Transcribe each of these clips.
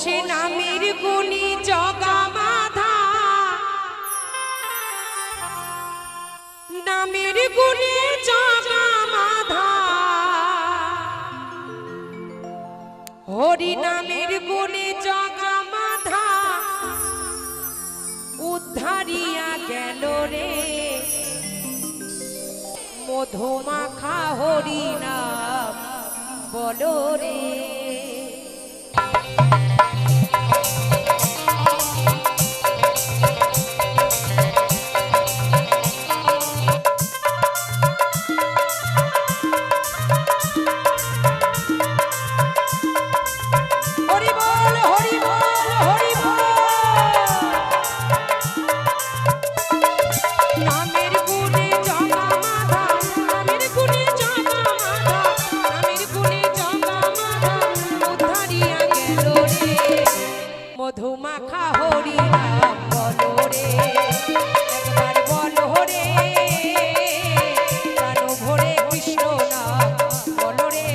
সে নামের গুণী জগা মাধা, নামের গুণী জগা মাধা, হরি নামের গুণী জগা মাধা উদ্ধারিয়া গেল রে, মধুমাখা হরি নাম বলো রে। মধুমাখা হরি নাম বলো রে, একবার বলো রে, প্রাণ ভরে কৃষ্ণ নাম বলো রে।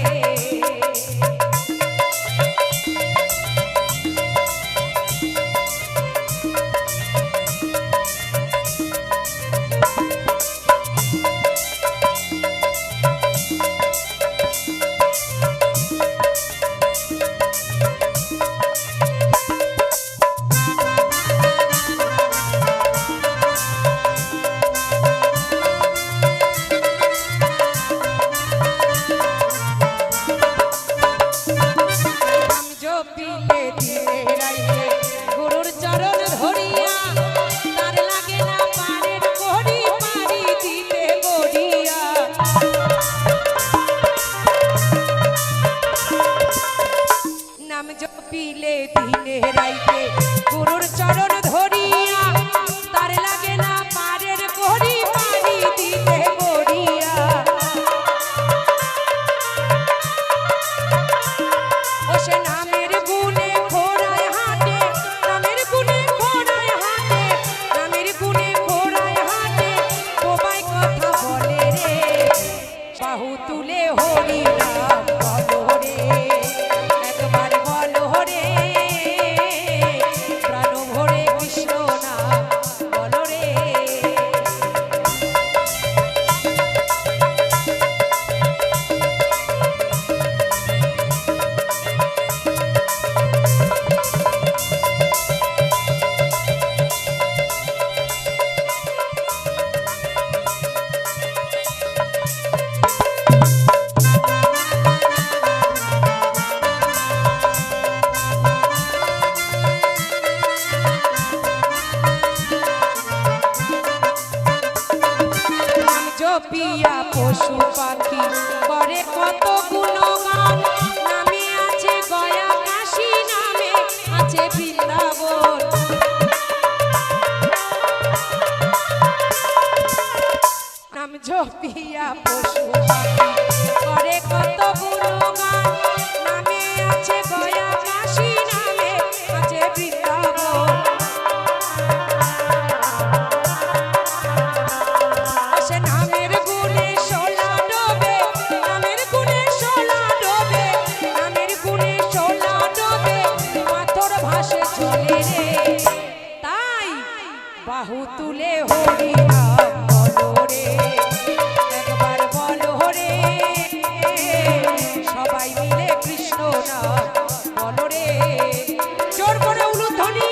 পিলে দিনে রাইতে গুরুর চরণ ধরিয়া, তার লাগে না পারের করি পারি দিতে গড়িয়া। ও সে নামের গুণে খোরায় হাটে, নামের গুণে খোরায় হাটে, নামের গুণে খোরায় হাটে, সবাই কথা বলে রে, বাহু তুলে হরি নাম বলো রে, একবার বলো রে, প্রাণ ভরে কৃষ্ণ নাম বলো রে। পিয়া পশু পাখি করে কত গুণগান, নামে আছে গয়া কাশী, নামে আছে বৃন্দাবন। নাম জপিয়া পশু পাখি করে কত গুণগান, নামে আছে গয়া কাশী, নামে আছে বৃন্দাবন। নামের গুণে সোলা ডোবে, নামের গুণে সোলা ডোবে, নামের গুণে সোলা ডোবে, পাথর ভাসে চলে রে, তাই বাহু তুলে হরি নাম বলো রে, একবার বলো রে, সবাই মিলে কৃষ্ণ নাম বলো রে। জোর করে উলুধ্বনি,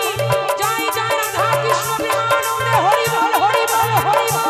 জয় জয় রাধা কৃষ্ণ প্রেমানন্দে, হরি বল হরি বল হরি বল।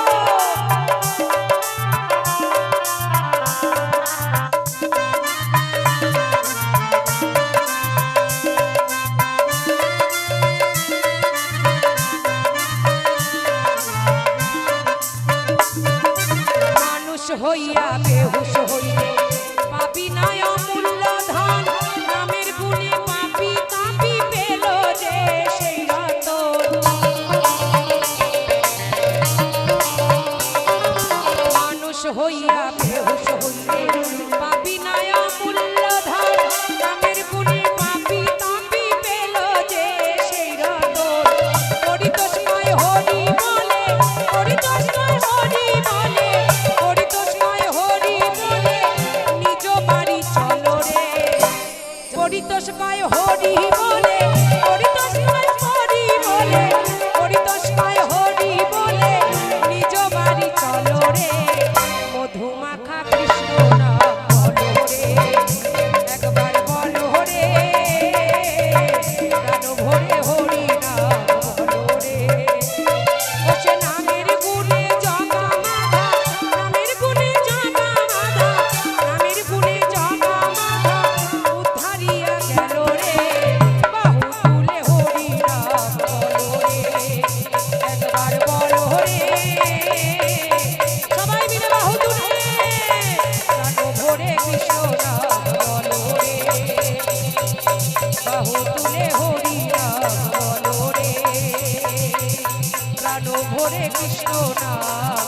প্রাণ ভরে কৃষ্ণ নাম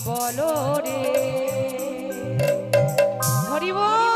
বলো রে হরি বল।